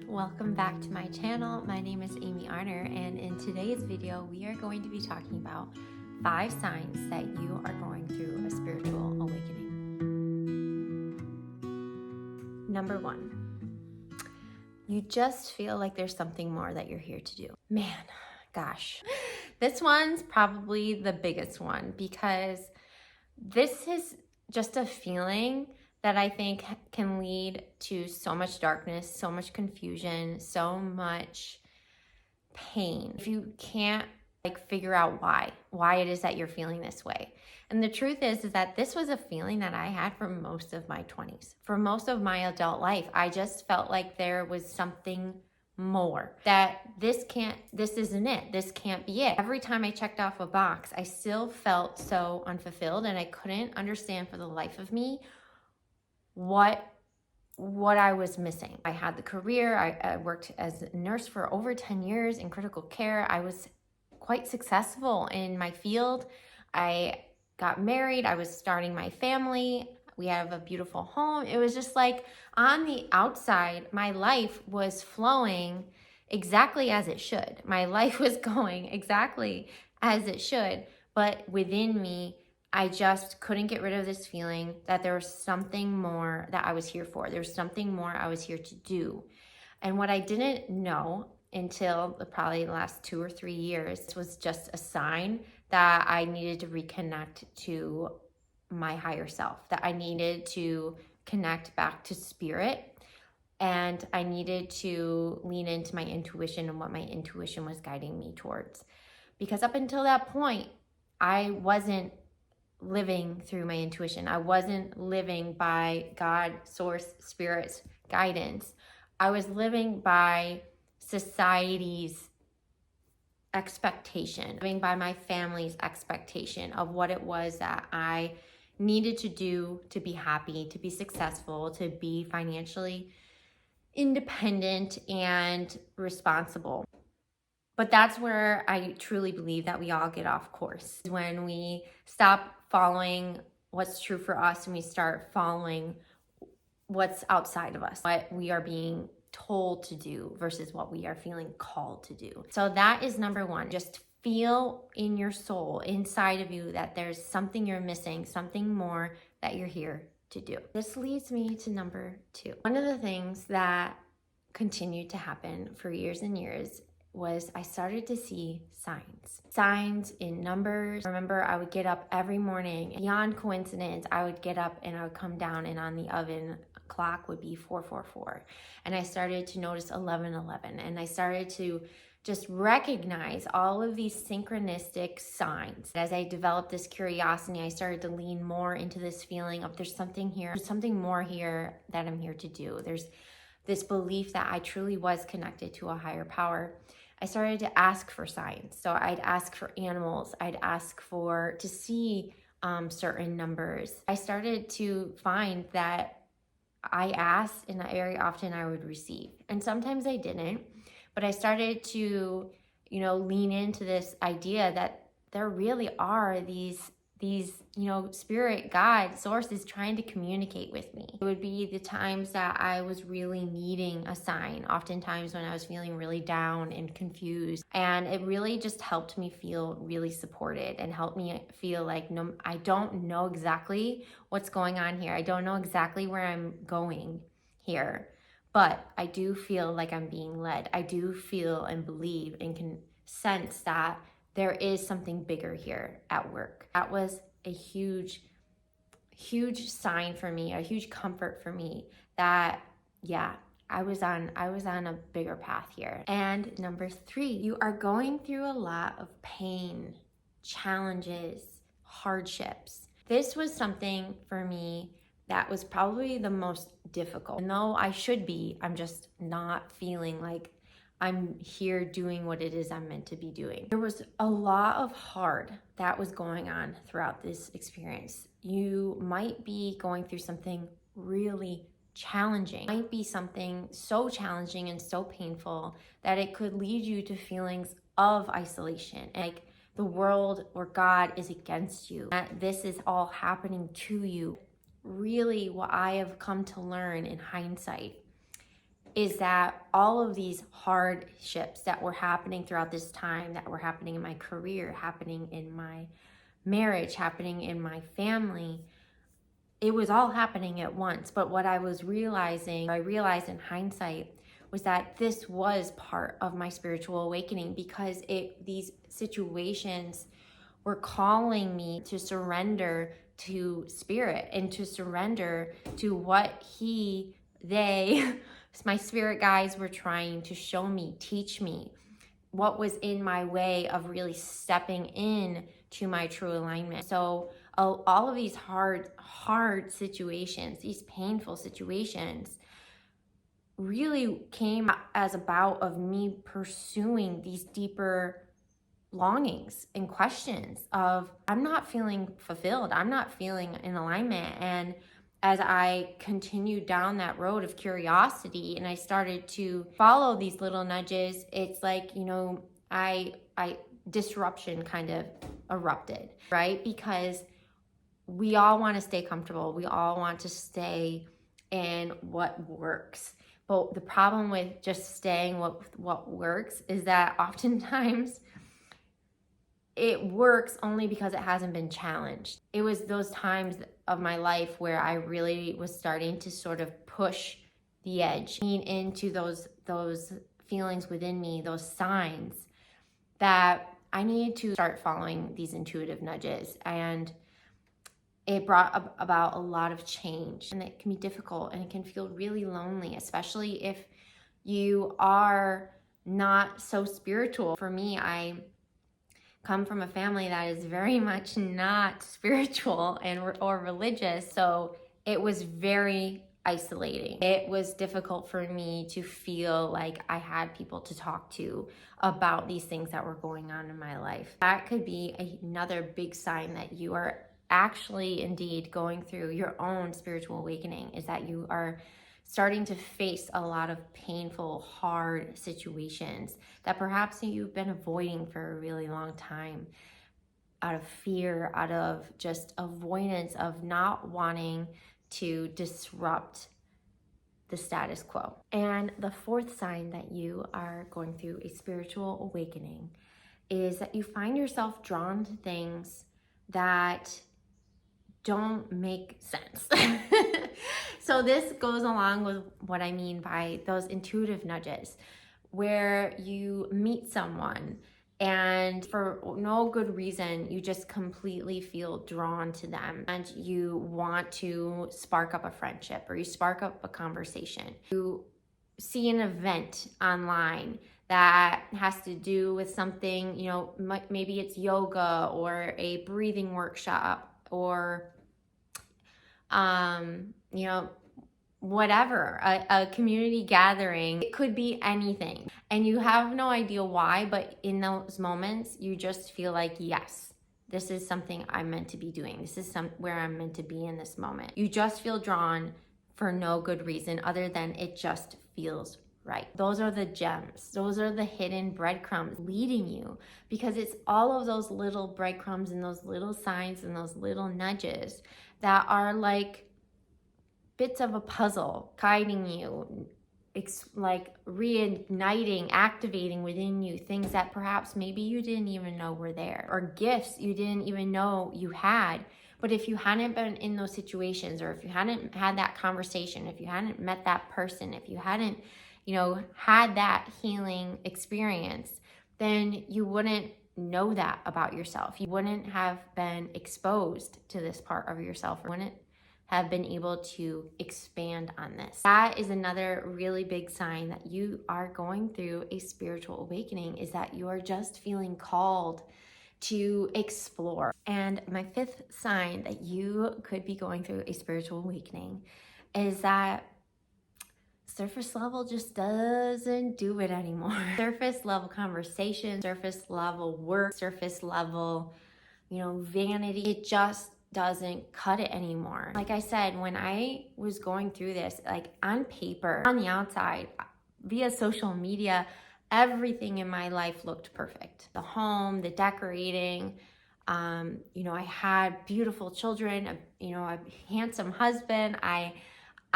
Welcome back to my channel. My name is Amy Arner, and in today's video we are going to be talking about 5 signs that you are going through a spiritual awakening. Number 1, you just feel like there's something more that you're here to do. Man, gosh, this one's probably the biggest one because this is just a feeling that I think can lead to so much darkness, so much confusion, so much pain. If you can't figure out why it is that you're feeling this way. And the truth is that this was a feeling that I had for most of my 20s. For most of my adult life, I just felt like there was something more, that this isn't it. This can't be it. Every time I checked off a box, I still felt so unfulfilled, and I couldn't understand for the life of me what I was missing. I had the career. I worked as a nurse for over 10 years in critical care. I was quite successful in my field. I got married. I was starting my family. We have a beautiful home. It was just like on the outside, my life was flowing exactly as it should. My life was going exactly as it should. But within me, I just couldn't get rid of this feeling that there was something more that I was here for. There was something more I was here to do. And what I didn't know until probably the last 2 or 3 years was just a sign that I needed to reconnect to my higher self, that I needed to connect back to spirit, and I needed to lean into my intuition and what my intuition was guiding me towards. Because up until that point, I wasn't living through my intuition. I wasn't living by God, source, spirit's guidance. I was living by society's expectation, living by my family's expectation of what it was that I needed to do to be happy, to be successful, to be financially independent and responsible. But that's where I truly believe that we all get off course, when we stop following what's true for us and we start following what's outside of us, what we are being told to do versus what we are feeling called to do. So that is number 1. Just feel in your soul, inside of you, that there's something you're missing, something more that you're here to do. This leads me to number 2. One of the things that continued to happen for years and years was I started to see signs in numbers. I remember I would get up every morning. Beyond coincidence, I would get up and I would come down, and on the oven clock would be 444. And I started to notice 1111. And I started to just recognize all of these synchronistic signs. As I developed this curiosity, I started to lean more into this feeling of there's something here, there's something more here that I'm here to do. There's this belief that I truly was connected to a higher power. I started to ask for signs. So I'd ask for animals. I'd ask to see certain numbers. I started to find that I asked, and very often I would receive. And sometimes I didn't, but I started to, lean into this idea that there really are these spirit, God, source is trying to communicate with me. It would be the times that I was really needing a sign, oftentimes when I was feeling really down and confused. And it really just helped me feel really supported and helped me feel like, no, I don't know exactly what's going on here. I don't know exactly where I'm going here, but I do feel like I'm being led. I do feel and believe and can sense that there is something bigger here at work. That was a huge sign for me, a huge comfort for me that, I was on a bigger path here. And number 3, you are going through a lot of pain, challenges, hardships. This was something for me that was probably the most difficult. And though I'm just not feeling like I'm here doing what it is I'm meant to be doing. There was a lot of hard that was going on throughout this experience. You might be going through something really challenging. It might be something so challenging and so painful that it could lead you to feelings of isolation, like the world or God is against you, that this is all happening to you. Really, what I have come to learn in hindsight is that all of these hardships that were happening throughout this time, that were happening in my career, happening in my marriage, happening in my family, it was all happening at once. But what I realized in hindsight, was that this was part of my spiritual awakening, because these situations were calling me to surrender to spirit and to surrender to what my spirit guides were trying to show me, teach me, what was in my way of really stepping in to my true alignment. So all of these hard situations, these painful situations, really came as a bout of me pursuing these deeper longings and questions of, I'm not feeling fulfilled, I'm not feeling in alignment. And as I continued down that road of curiosity and I started to follow these little nudges, it's like, disruption kind of erupted, right? Because we all want to stay comfortable. We all want to stay in what works. But the problem with just staying what works is that oftentimes it works only because it hasn't been challenged. It was those times of my life where I really was starting to sort of push the edge, lean into those feelings within me, those signs that I needed to start following these intuitive nudges. And it brought about a lot of change, and it can be difficult and it can feel really lonely, especially if you are not so spiritual. For me, I come from a family that is very much not spiritual or religious, so it was very isolating. It was difficult for me to feel like I had people to talk to about these things that were going on in my life. That could be another big sign that you are actually indeed going through your own spiritual awakening, is that you are starting to face a lot of painful, hard situations that perhaps you've been avoiding for a really long time, out of fear, out of just avoidance of not wanting to disrupt the status quo. And the fourth sign that you are going through a spiritual awakening is that you find yourself drawn to things that don't make sense. So this goes along with what I mean by those intuitive nudges, where you meet someone and for no good reason, you just completely feel drawn to them and you want to spark up a friendship or you spark up a conversation. You see an event online that has to do with something, maybe it's yoga or a breathing workshop or whatever, a community gathering. It could be anything. And you have no idea why, but in those moments, you just feel like, yes, this is something I'm meant to be doing. This is where I'm meant to be in this moment. You just feel drawn for no good reason other than it just feels right. Those are the gems. Those are the hidden breadcrumbs leading you, because it's all of those little breadcrumbs and those little signs and those little nudges that are like bits of a puzzle guiding you, like reigniting, activating within you things that perhaps maybe you didn't even know were there, or gifts you didn't even know you had. But if you hadn't been in those situations, or if you hadn't had that conversation, if you hadn't met that person, if you hadn't, had that healing experience, then you wouldn't know that about yourself. You wouldn't have been exposed to this part of yourself, or wouldn't have been able to expand on this. That is another really big sign that you are going through a spiritual awakening, is that you are just feeling called to explore. And my fifth sign that you could be going through a spiritual awakening is that surface level just doesn't do it anymore. Surface level conversation, surface level work, surface level, vanity, it just doesn't cut it anymore. Like I said, when I was going through this, like on paper, on the outside, via social media, everything in my life looked perfect. The home, the decorating, I had beautiful children, a handsome husband. I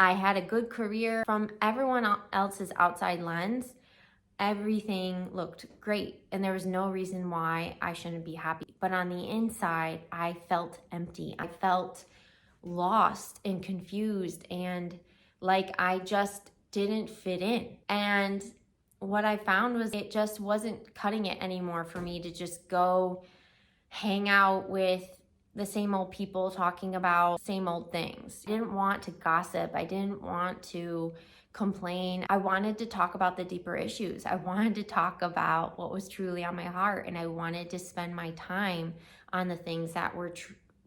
I had a good career. From everyone else's outside lens, everything looked great, and there was no reason why I shouldn't be happy. But on the inside, I felt empty. I felt lost and confused, and like I just didn't fit in. And what I found was it just wasn't cutting it anymore for me to just go hang out with the same old people talking about same old things. I didn't want to gossip. I didn't want to complain. I wanted to talk about the deeper issues. I wanted to talk about what was truly on my heart, and I wanted to spend my time on the things that were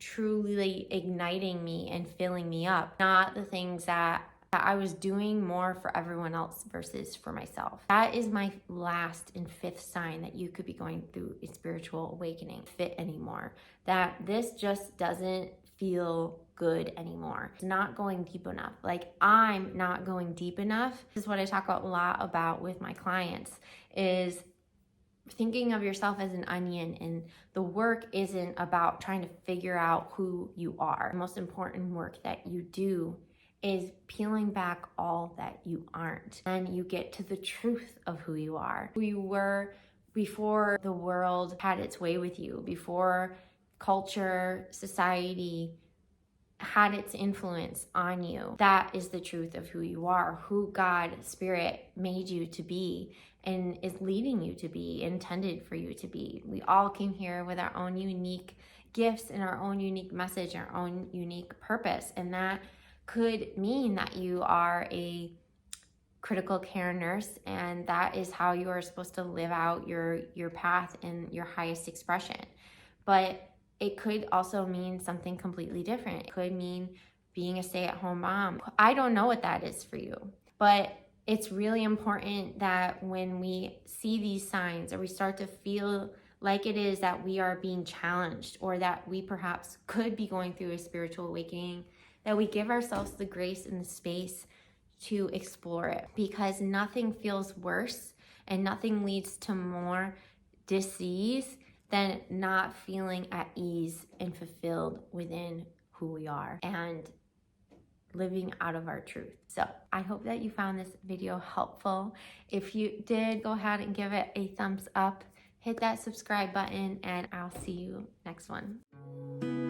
truly igniting me and filling me up, not the things that I was doing more for everyone else versus for myself. That is my last and fifth sign that you could be going through a spiritual awakening. Fit anymore. That this just doesn't feel good anymore. It's not going deep enough. Like, I'm not going deep enough. This is what I talk a lot about with my clients, is thinking of yourself as an onion, and the work isn't about trying to figure out who you are. The most important work that you do is peeling back all that you aren't. And you get to the truth of who you are, who you were before the world had its way with you, before culture, society had its influence on you. That is the truth of who you are, who God, Spirit made you to be and is leading you to be, intended for you to be. We all came here with our own unique gifts and our own unique message, our own unique purpose. And that could mean that you are a critical care nurse, and that is how you are supposed to live out your path in your highest expression. But it could also mean something completely different. It could mean being a stay-at-home mom. I don't know what that is for you, but it's really important that when we see these signs, or we start to feel like it is that we are being challenged, or that we perhaps could be going through a spiritual awakening, that we give ourselves the grace and the space to explore it, because nothing feels worse and nothing leads to more dis-ease than not feeling at ease and fulfilled within who we are and living out of our truth. So I hope that you found this video helpful. If you did, go ahead and give it a thumbs up, hit that subscribe button, and I'll see you next one.